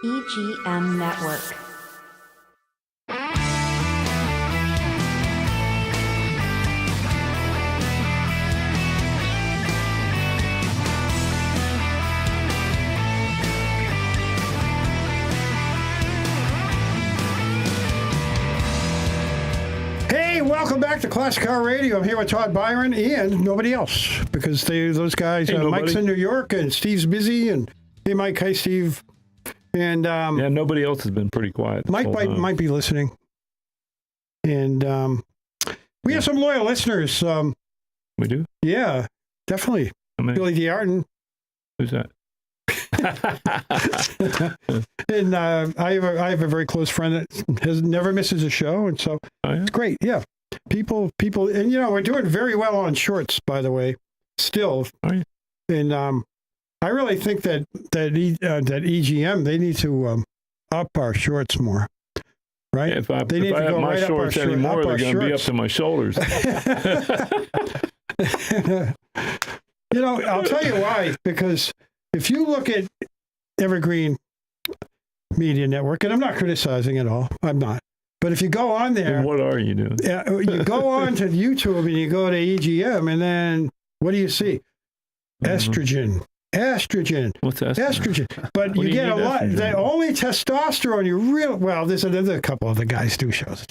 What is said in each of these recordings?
EGM Network. Hey, welcome back to Classic Car Radio. I'm here with Todd Byron and nobody else because those guys, Mike's in New York and Steve's busy. And hey, Mike, hi, Steve. And yeah, nobody else has been pretty quiet. Mike might be listening. And we have some loyal listeners. We do? Yeah, definitely. Billy DeArden. Who's that? And I have a very close friend that never misses a show, and so it's great. Yeah, people, and we're doing very well on shorts, by the way, still. And I really think that EGM, they need to up our shorts more, right? Yeah, if I have my shorts anymore, they're going to be up to my shoulders. I'll tell you why, because if you look at Evergreen Media Network, and I'm not criticizing at all, I'm not. But if you go on there... Then what are you doing? You go on to YouTube and you go to EGM, and then what do you see? Estrogen. What's estrogen? But you get a lot. The only testosterone there's another couple of the guys do shows.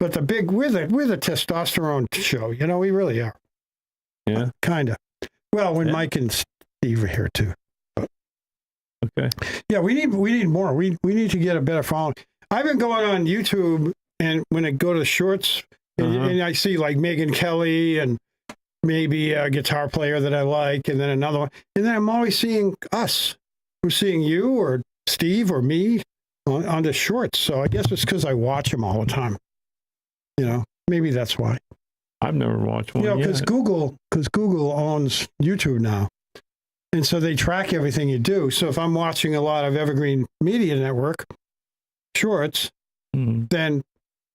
But the big, we're the testosterone show. We really are. Yeah. Kind of. Well, when Mike and Steve are here too. Okay. Yeah, we need more. We need to get a better following. I've been going on YouTube, and when I go to the shorts, and I see like Megyn Kelly and maybe a guitar player that I like, and then another one, and then I'm always seeing us. I'm seeing you or Steve or me on the shorts. So I guess it's because I watch them all the time. Maybe that's why. I've never watched one. Because Google owns YouTube now. And so they track everything you do. So if I'm watching a lot of Evergreen Media Network shorts, then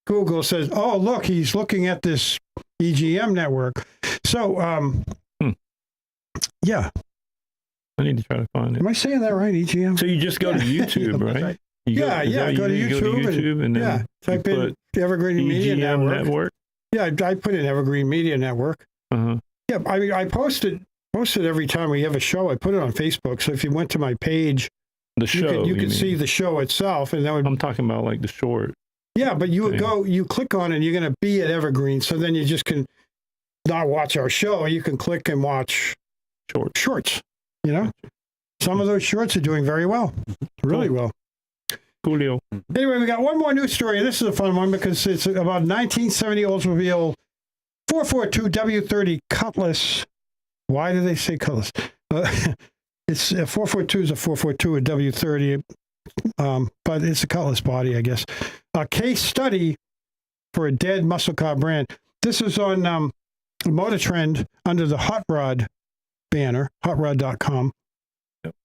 Google says, oh, look, he's looking at this EGM network. So, yeah. I need to try to find it. Am I saying that right, EGM? So you just go to YouTube, right? Go to YouTube and then type in Evergreen Media Network. Yeah, I put in Evergreen Media Network. Yeah, I post it every time we have a show. I put it on Facebook. So if you went to my page, you could see the show itself. And I'm talking about like the short. Yeah, but you would you click on it, and you're going to be at Evergreen. So then you just can not watch our show. You can click and watch shorts. Some of those shorts are doing very well, really well. Coolio. Anyway, we got one more news story. This is a fun one because it's about 1970 Oldsmobile 442 W-30 Cutlass. Why do they say Cutlass? It's 442 is a 442, a W-30, but it's a Cutlass body, I guess. A case study for a dead muscle car brand. This is on Motortrend under the Hot Rod banner, hotrod.com. Yep.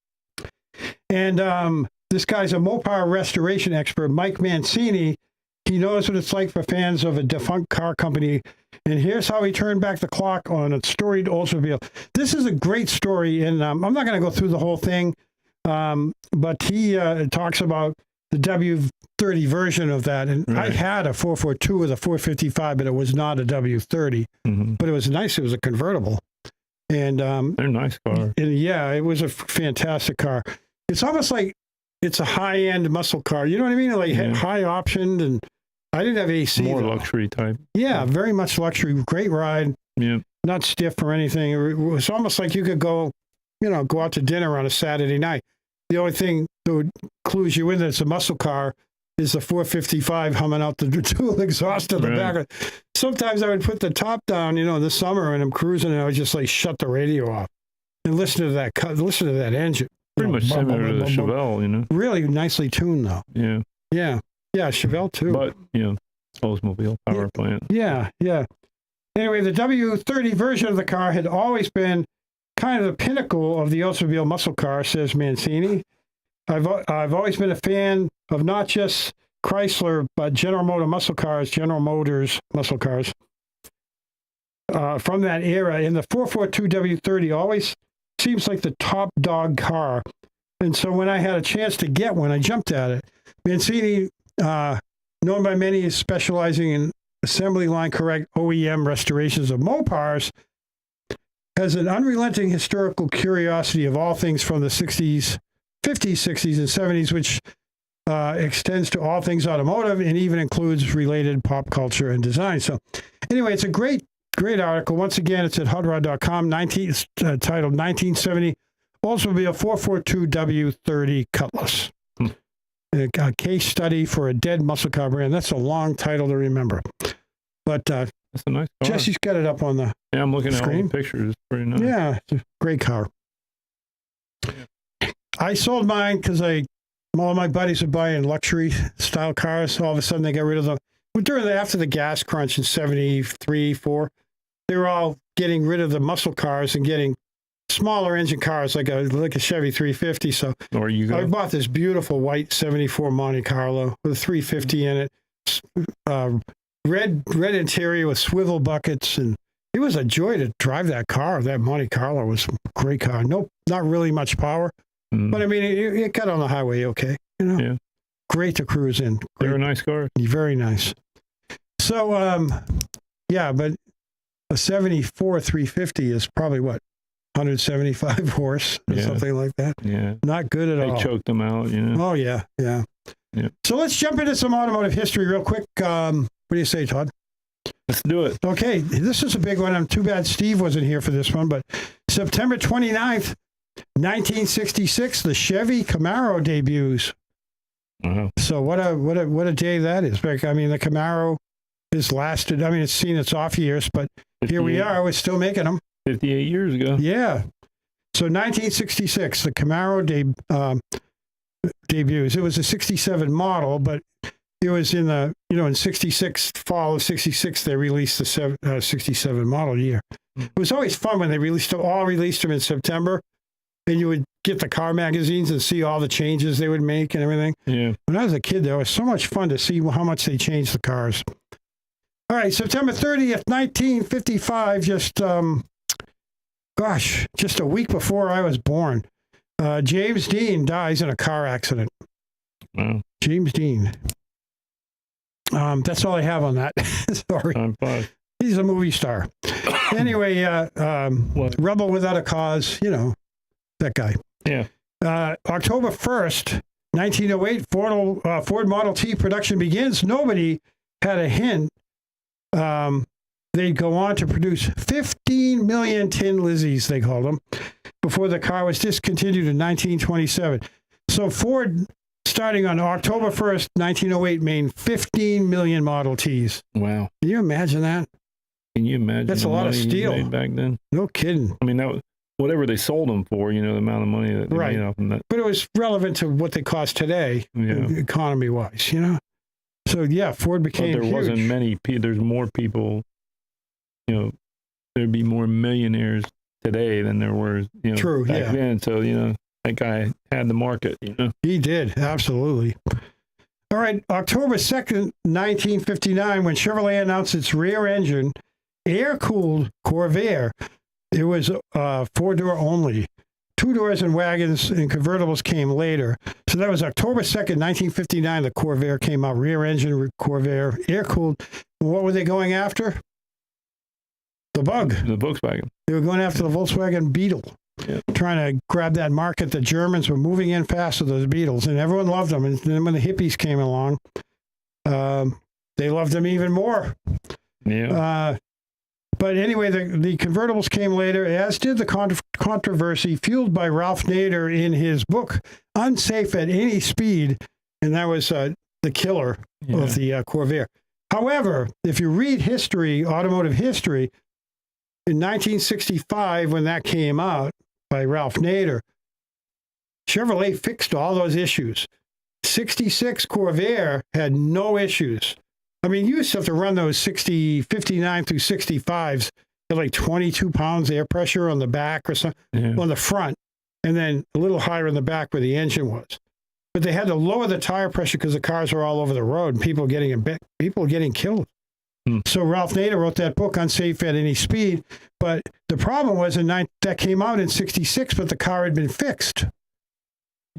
And this guy's a Mopar restoration expert, Mike Mancini. He knows what it's like for fans of a defunct car company. And here's how he turned back the clock on a storied Oldsmobile. This is a great story. And I'm not going to go through the whole thing, but he talks about the W-30 version of that. And I had a 442 with a 455, but it was not a W-30. But it was nice. It was a convertible. And they're nice cars. And yeah, it was a fantastic car. It's almost like it's a high-end muscle car. You know what I mean? Like high optioned, and I didn't have AC. More luxury type. Yeah, very much luxury. Great ride. Yeah. Not stiff or anything. It was almost like you could go out to dinner on a Saturday night. The only thing that would clues you in that it's a muscle car is the 455 humming out the dual exhaust in the back. Sometimes I would put the top down, in the summer, and I'm cruising, and I would just like shut the radio off and listen to that engine. Pretty much similar to the Chevelle, Really nicely tuned, though. Yeah. Yeah. Yeah, Chevelle, too. But, Oldsmobile power plant. Yeah, yeah. Anyway, the W-30 version of the car had always been kind of the pinnacle of the Oldsmobile muscle car, says Mancini. I've always been a fan of not just Chrysler, but General Motors muscle cars. From that era, and the 442 W-30 always seems like the top dog car And so when I had a chance to get one, I jumped at it. Mancini, known by many as specializing in assembly line correct OEM restorations of Mopars, has an unrelenting historical curiosity of all things from the 60s, 50s, 60s, and 70s, which extends to all things automotive and even includes related pop culture and design. So anyway, it's a great article. Once again, it's at hotrod.com, titled 1970 Oldsmobile 442 W-30 Cutlass. A case study for a dead muscle car brand. That's a long title to remember. But that's a nice car. Jesse's got it up on the I'm looking screen. At all the pictures. It's pretty nice. Yeah, it's a great car. Yeah. I sold mine because all my buddies were buying luxury style cars. All of a sudden, they got rid of them. After the gas crunch in 73, 4, they were all getting rid of the muscle cars and getting smaller engine cars like a Chevy 350. So I bought this beautiful white 74 Monte Carlo with a 350 in it, red interior with swivel buckets, and it was a joy to drive that car. That Monte Carlo was a great car. Nope, not really much power, but I mean it got on the highway okay. Yeah. Great to cruise in. They're a nice car. Very nice. So but a 74 350 is probably what? 175 horse or something like that. Yeah. Not good at all. They choked them out, Oh, yeah. So let's jump into some automotive history real quick. What do you say, Todd? Let's do it. Okay. This is a big one. I'm too bad Steve wasn't here for this one, but September 29th, 1966, the Chevy Camaro debuts. Wow. So what a day that is. I mean, the Camaro has lasted. I mean, it's seen its off years, but here we are. We're still making them. 58 years ago. Yeah. So 1966, the Camaro debuts. It was a 67 model, but it was in in 66, fall of 66, they released the 67 model year. It was always fun when they released them in September, and you would get the car magazines and see all the changes they would make and everything. Yeah. When I was a kid, there was so much fun to see how much they changed the cars. All right, September 30th, 1955, just a week before I was born. James Dean dies in a car accident. Wow. James Dean. That's all I have on that. Sorry. He's a movie star. Anyway, Rebel Without a Cause, that guy. Yeah. October 1st, 1908, Ford Model T production begins. Nobody had a hint they'd go on to produce 15 million Tin Lizzies, they called them, before the car was discontinued in 1927. So Ford, starting on October 1st, 1908, made 15 million Model Ts. Wow. Can you imagine that? Can you imagine? That's a lot of steel made back then. No kidding. I mean, that was, whatever they sold them for, the amount of money that they made off them. But it was relevant to what they cost today, economy-wise, So, yeah, Ford became huge. But there wasn't many people. There's more people, there'd be more millionaires today than there were, True, back then. So, that guy had the market, He did, absolutely. All right, October 2nd, 1959, when Chevrolet announced its rear-engine, air-cooled Corvair, it was 4-door only. 2 doors and wagons and convertibles came later. So that was October 2nd, 1959, the Corvair came out, rear-engine Corvair, air-cooled. What were they going after? The Bug. The Volkswagen. They were going after the Volkswagen Beetle, trying to grab that market. The Germans were moving in fast with those Beetles, and everyone loved them. And then when the hippies came along, they loved them even more. Yeah. But anyway, the convertibles came later, as did the controversy fueled by Ralph Nader in his book, Unsafe at Any Speed, and that was the killer of the Corvair. However, if you read history, automotive history, in 1965, when that came out by Ralph Nader, Chevrolet fixed all those issues. 66 Corvair had no issues. I mean, you used to have to run those 59 through 65s at like 22 pounds air pressure on the back or something, on the front, and then a little higher in the back where the engine was. But they had to lower the tire pressure because the cars were all over the road and people were getting killed. So Ralph Nader wrote that book, Unsafe at Any Speed. But the problem was that came out in 66, but the car had been fixed.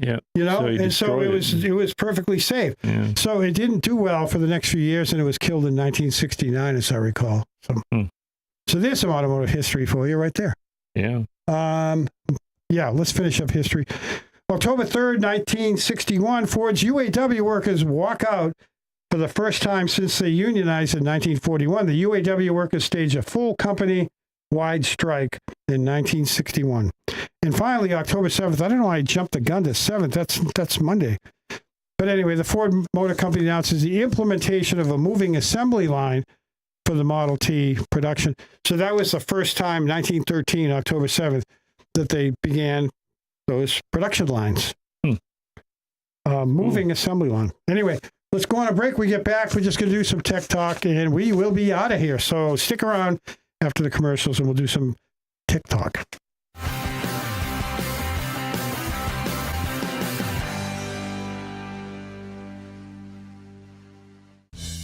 Yeah. So it was perfectly safe. Yeah. So it didn't do well for the next few years, and it was killed in 1969, as I recall. So there's some automotive history for you right there. Yeah. Let's finish up history. October 3rd, 1961, Ford's UAW workers walk out for the first time since they unionized in 1941. The UAW workers staged a full company-wide strike in 1961. And finally, October 7th, I don't know why I jumped the gun to 7th. That's Monday. But anyway, the Ford Motor Company announces the implementation of a moving assembly line for the Model T production. So that was the first time, 1913, October 7th, that they began those production lines. Moving assembly line. Anyway, let's go on a break. We get back. We're just going to do some tech talk, and we will be out of here. So stick around after the commercials, and we'll do some tech talk.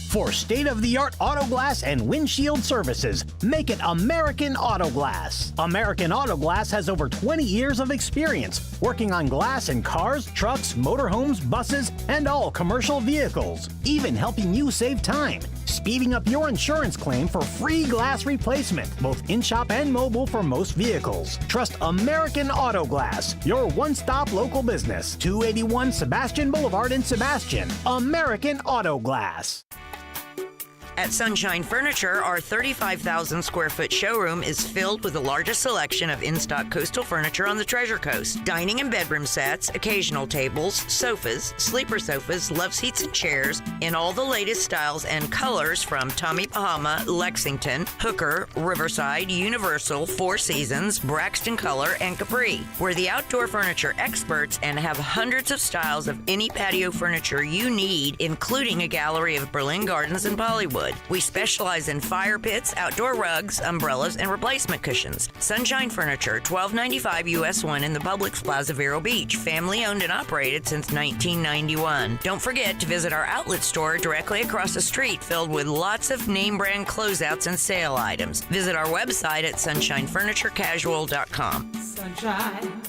For state-of-the-art auto glass and windshield services, make it American Auto Glass. American Auto Glass has over 20 years of experience working on glass in cars, trucks, motorhomes, buses, and all commercial vehicles, even helping you save time, speeding up your insurance claim for free glass replacement, both in-shop and mobile for most vehicles. Trust American Auto Glass, your one-stop local business. 281 Sebastian Boulevard in Sebastian. American Auto Glass. At Sunshine Furniture, our 35,000 square foot showroom is filled with the largest selection of in-stock coastal furniture on the Treasure Coast. Dining and bedroom sets, occasional tables, sofas, sleeper sofas, love seats and chairs in all the latest styles and colors from Tommy Bahama, Lexington, Hooker, Riverside, Universal, Four Seasons, Braxton Color, and Capri. We're the outdoor furniture experts and have hundreds of styles of any patio furniture you need, including a gallery of Berlin Gardens and Bollywood. We specialize in fire pits, outdoor rugs, umbrellas, and replacement cushions. Sunshine Furniture, 1295 US 1 in the Publix Plaza, Vero Beach. Family owned and operated since 1991. Don't forget to visit our outlet store directly across the street, filled with lots of name brand closeouts and sale items. Visit our website at sunshinefurniturecasual.com. Sunshine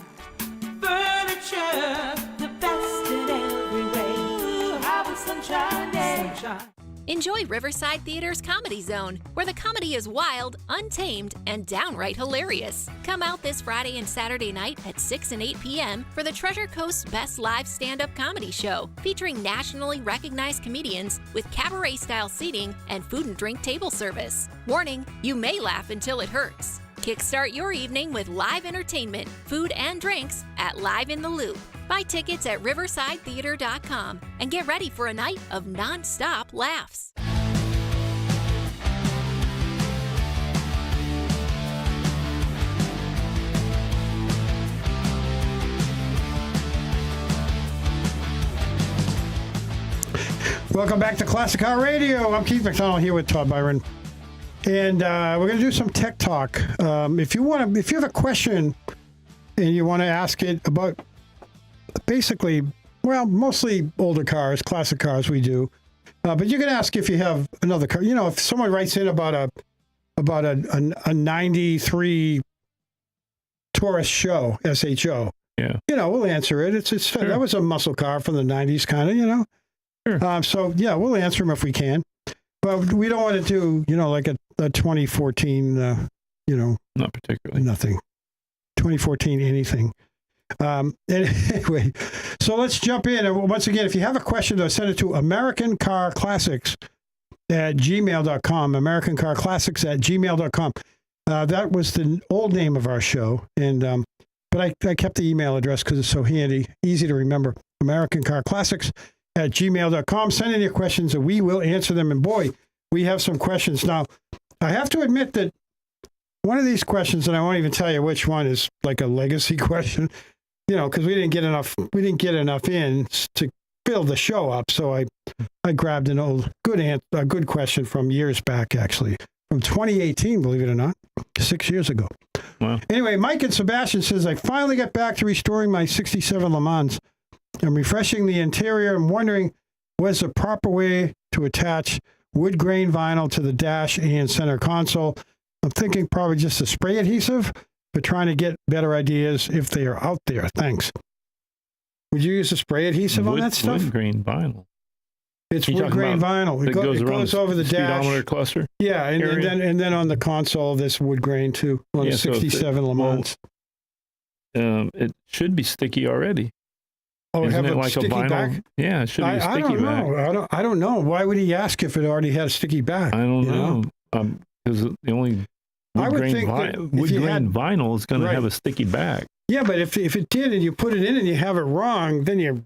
Furniture, the best in every way. Have a sunshine day. Sunshine. Enjoy Riverside Theater's Comedy Zone, where the comedy is wild, untamed, and downright hilarious. Come out this Friday and Saturday night at 6 and 8 p.m. for the Treasure Coast's best live stand-up comedy show, featuring nationally recognized comedians with cabaret-style seating and food and drink table service. Warning, you may laugh until it hurts. Kickstart your evening with live entertainment, food, and drinks at Live in the Loop. Buy tickets at riversidetheater.com and get ready for a night of non-stop laughs. Welcome back to Classic Car Radio. I'm Keith McDonald here with Todd Byron. And we're going to do some tech talk. If you have a question and you want to ask it about basically, well, mostly older cars, classic cars we do. But you can ask if you have another car. You know, if someone writes in about a 93 Taurus show, SHO. Yeah. You know, we'll answer it. It's Sure. That was a muscle car from the 90s kind of, you know. Sure. So, yeah, we'll answer them if we can. But we don't want to do, you know, like a 2014, you know. Not particularly. Nothing. 2014 anything. Anyway, so let's jump in. And once again, if you have a question, send it to AmericanCarClassics@gmail.com. AmericanCarClassics@gmail.com. That was the old name of our show. And but I kept the email address because it's so handy, easy to remember. AmericanCarClassics@gmail.com. Send in your questions and we will answer them. And boy, we have some questions. Now, I have to admit that one of these questions, and I won't even tell you which one, is like a legacy question, you know, because we didn't get enough in to fill the show up. So I grabbed an old good question from years back, actually, from 2018, believe it or not, 6 years ago. Wow. Anyway, Mike and Sebastian says, I finally got back to restoring my 67 Le Mans. I'm refreshing the interior. I'm wondering, what's the proper way to attach wood grain vinyl to the dash and center console? I'm thinking probably just a spray adhesive, but trying to get better ideas if they are out there. Thanks. Would you use a spray adhesive on that stuff? Wood grain vinyl. It's wood grain vinyl. It goes over the dash. Speedometer cluster. Yeah, and then on the console, this wood grain too on the 67 Le Mans. It should be sticky already. Oh, Isn't have it a like sticky a vinyl back? Yeah, it should be a sticky back. I don't know. Why would he ask if it already had a sticky back? I don't know. Because the only wood grain vinyl is going to have a sticky back. Yeah, but if it did and you put it in and you have it wrong, then you're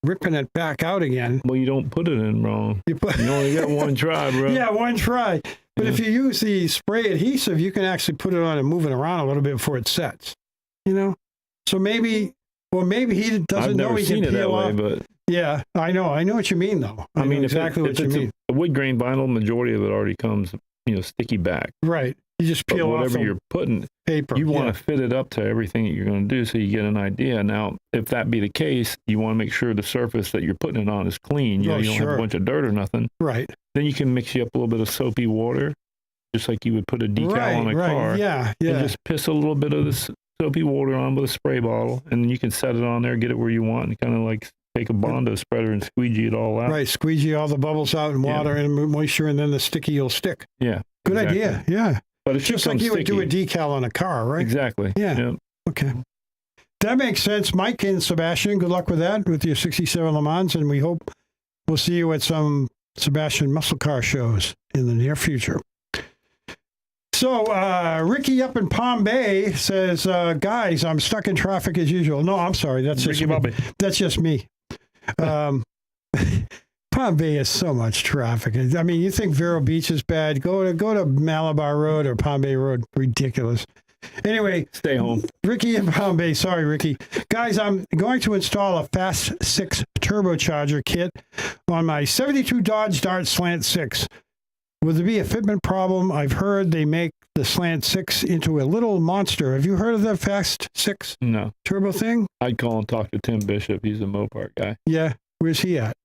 ripping it back out again. Well, you don't put it in wrong. You only got one try, bro. Yeah, one try. But if you use the spray adhesive, you can actually put it on and move it around a little bit before it sets. So maybe he doesn't know he can peel off. But yeah, I know what you mean, though. I mean exactly what you mean. A wood grain vinyl, majority of it already comes, sticky back. Right. You just peel off whatever you're putting. Paper. You want to fit it up to everything that you're going to do, so you get an idea. Now, if that be the case, you want to make sure the surface that you're putting it on is clean. You don't have a bunch of dirt or nothing. Right. Then you can mix you up a little bit of soapy water, just like you would put a decal on a car. Yeah. And just piss a little bit of this soapy water on with a spray bottle, and then you can set it on there, get it where you want, and kind of like take a Bondo spreader and squeegee it all out. Right, squeegee all the bubbles out in water and moisture, and then the sticky will stick. Yeah. Good idea, yeah. But it's just like you would do a decal on a car, right? Exactly. Yeah. Yep. Okay. That makes sense. Mike and Sebastian, good luck with that, with your 67 Le Mans, and we hope we'll see you at some Sebastian muscle car shows in the near future. So, Ricky up in Palm Bay says, guys, I'm stuck in traffic as usual. No, I'm sorry. That's just me. That's just me. Palm Bay has so much traffic. I mean, you think Vero Beach is bad? Go to Malabar Road or Palm Bay Road. Ridiculous. Anyway, stay home. Ricky in Palm Bay. Sorry, Ricky. Guys, I'm going to install a Fast 6 turbocharger kit on my 72 Dodge Dart Slant 6. Will there be a fitment problem? I've heard they make the Slant 6 into a little monster. Have you heard of the Fast 6 turbo thing? I'd call and talk to Tim Bishop. He's a Mopar guy. Yeah. Where's he at?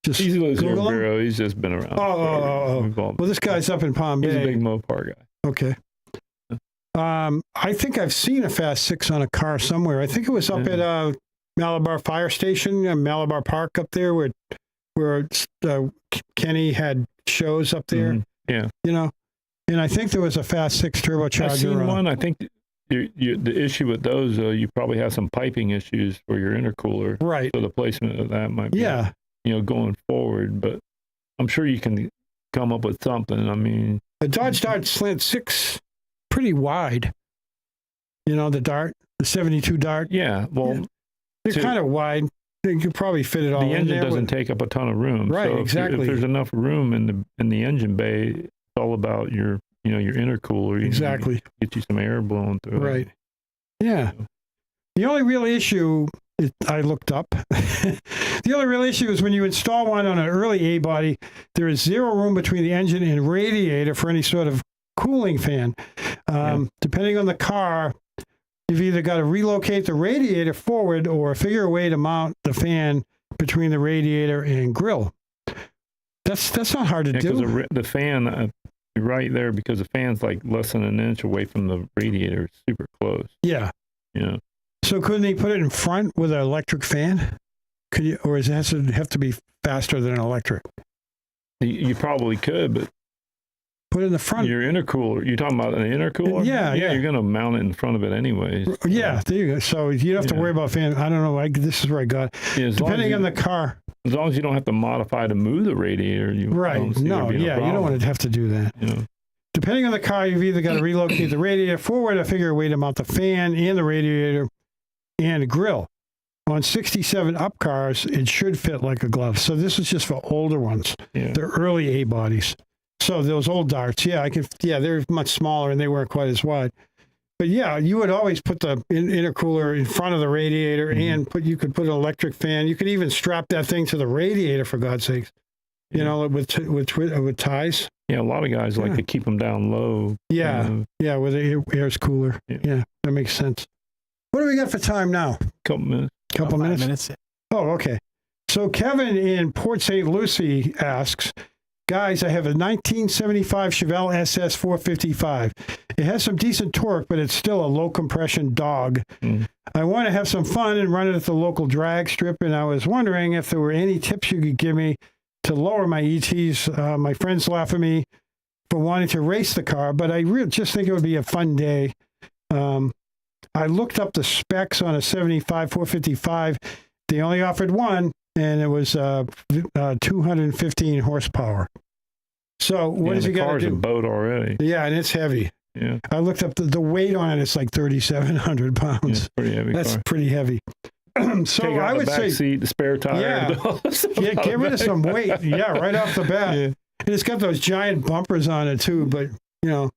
He lives in Vero. He's just been around. Well, this guy's up in Palm Bay. He's a big Mopar guy. Okay. I think I've seen a Fast 6 on a car somewhere. I think it was up at Malabar Fire Station, Malabar Park up there, where Kenny had shows up there. Mm-hmm. Yeah. And I think there was a Fast 6 turbocharger. I've seen one. I think the issue with those, you probably have some piping issues for your intercooler. Right. So the placement of that might be, going forward. But I'm sure you can come up with something. I mean, the Dodge Dart Slant 6, pretty wide. The Dart, the 72 Dart. Yeah. Well, they're kind of wide. You could probably fit it all in there. The engine doesn't take up a ton of room. Right, so exactly. If there's enough room in the engine bay, it's all about your intercooler. Exactly. Get you some air blowing through it. Right. Yeah. The only real issue, I looked up, the only real issue is when you install one on an early A-body, there is zero room between the engine and radiator for any sort of cooling fan. Depending on the car, you've either got to relocate the radiator forward or figure a way to mount the fan between the radiator and grill. That's not hard to do. Because the fan, right there, because the fan's like less than an inch away from the radiator. It's super close. Yeah. Yeah. So couldn't he put it in front with an electric fan? Could you, or does it have to be faster than an electric? You probably could, but put it in the front. Your intercooler. You're talking about an intercooler? Yeah. You're going to mount it in front of it anyways. Yeah, there you go. So you don't have to worry about fan. I don't know. This is where I got. Yeah, depending on the car. As long as you don't have to modify to move the radiator. Right. No, you don't want to have to do that. Depending on the car, you've either got to relocate the radiator forward or figure a way to mount the fan and the radiator and the grill. On 67 up cars, it should fit like a glove. So this is just for older ones. Yeah. They're early A bodies. So those old darts, they're much smaller and they weren't quite as wide. But you would always put the intercooler in front of the radiator and you could put an electric fan. You could even strap that thing to the radiator, for God's sakes, with ties. Yeah, a lot of guys like to keep them down low. Yeah, where the air's cooler. Yeah, that makes sense. What do we got for time now? Couple minutes. Couple minutes? Oh, okay. So Kevin in Port St. Lucie asks, Guys, I have a 1975 Chevelle SS 455. It has some decent torque, but it's still a low compression dog. I want to have some fun and run it at the local drag strip, and I was wondering if there were any tips you could give me to lower my ETs. My friends laugh at me for wanting to race the car, but I just think it would be a fun day. I looked up the specs on a 75 455. They only offered one, and it was 215 horsepower. So what does he got to do? The car's a boat already. Yeah, and it's heavy. Yeah. I looked up the weight on it. It's like 3,700 pounds. Yeah, it's pretty heavy. That's pretty heavy. So Take out I would the back say, seat, the spare tire. yeah, get rid of some weight. Yeah, right off the bat. Yeah. And it's got those giant bumpers on it too, but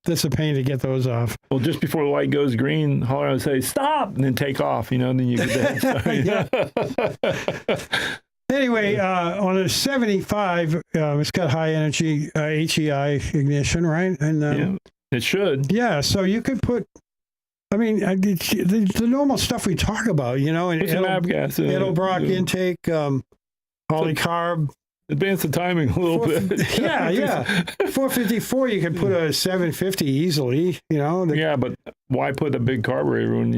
that's a pain to get those off. Well, just before the light goes green, holler and say stop, and then take off. Then you get that. Anyway, on a 75, it's got high energy HEI ignition, right? And yeah, it should. Yeah, so you could put. I mean, the normal stuff we talk about, and Edelbrock intake, polycarb. Advance the timing a little bit. Yeah. 454, you could put a 750 easily, Yeah, but why put a big carburetor when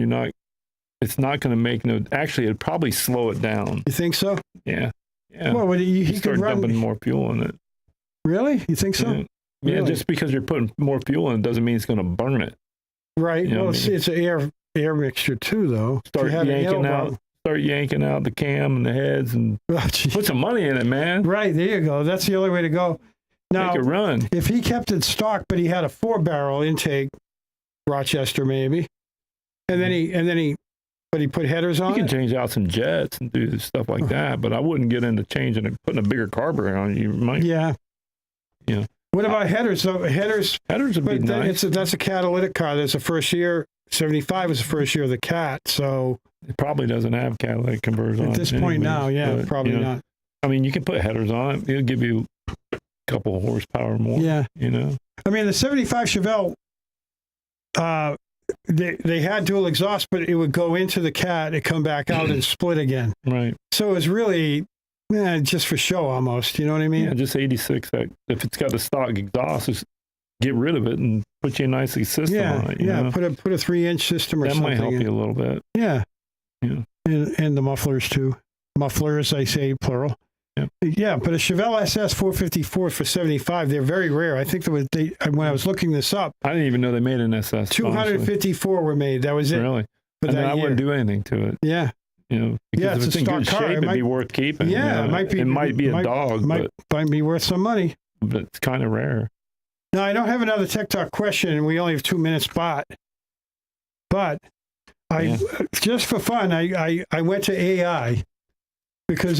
it's not going to make actually, it'd probably slow it down. You think so? Yeah. Well, you start dumping more fuel in it. Really? You think so? Yeah, really? Just because you're putting more fuel in it doesn't mean it's going to burn it. Right. Well, it's an air mixture too, though. Start yanking out the cam and the heads and put some money in it, man. Right, there you go. That's the only way to go. Now, make it run. If he kept it stock, but he had a 4-barrel intake, Rochester maybe, and then he put headers on. You can change out some jets and do stuff like that, but I wouldn't get into changing it, putting a bigger carburetor on it. You might. Yeah. Yeah. What about headers? So headers would be nice. That's a catalytic car. That's the first year. 75 was the first year of the Cat, so it probably doesn't have catalytic converters on it. At this point now, yeah, probably not. I mean, you can put headers on it. It'll give you a couple of horsepower more. Yeah. I mean, the 75 Chevelle, they had dual exhaust, but it would go into the Cat, it come back out and split again. Right. So it was really just for show almost. You know what I mean? Yeah, just 86. If it's got the stock exhaust, just get rid of it and put you a nice system on it. Yeah, put a 3-inch system or something. That might help you a little bit. Yeah. And the mufflers too. Mufflers, I say plural. Yeah. Yeah, but a Chevelle SS 454 for 75, they're very rare. I think when I was looking this up, I didn't even know they made an SS. 254 were made. That was it. Really? But I wouldn't do anything to it. Yeah. Because if it's in good shape, it'd be worth keeping. Yeah, it might be a dog, might be worth some money. But it's kind of rare. Now, I don't have another Tech Talk question, and we only have 2 minutes, but just for fun, I went to AI because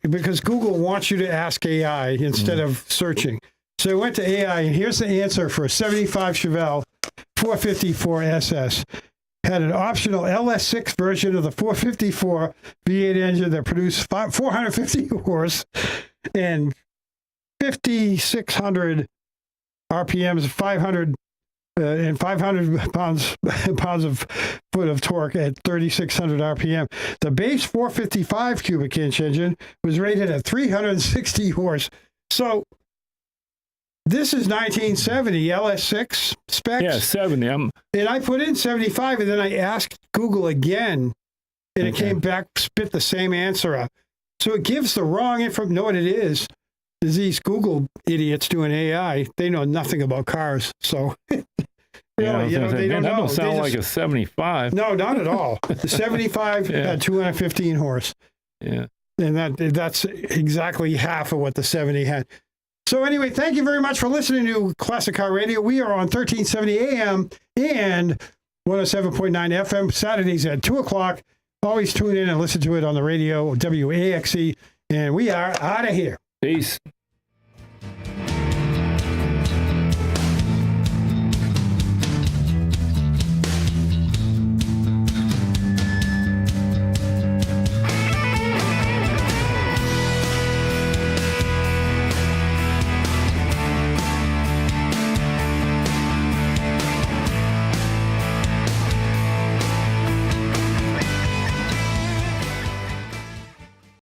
because Google wants you to ask AI instead of searching. So I went to AI, and here's the answer for a 75 Chevelle 454 SS. Had an optional LS6 version of the 454 V8 engine that produced 450 horse and 5,600 RPMs, 500 pounds of foot of torque at 3,600 RPM. The base 455 cubic inch engine was rated at 360 horse. So this is 1970 LS6 specs. Yeah, 70. And I put in 75, and then I asked Google again, and it came back, spit the same answer out. So it gives the wrong information. Know what it is these Google idiots doing AI. They know nothing about cars. So, they don't know. That don't sound like a 75. No, not at all. The 75 had 215 horse. Yeah. And that's exactly half of what the 70 had. So anyway, thank you very much for listening to Classic Car Radio. We are on 1370 AM and 107.9 FM, Saturdays at 2 o'clock. Always tune in and listen to it on the radio, WAXE. And we are out of here. Peace.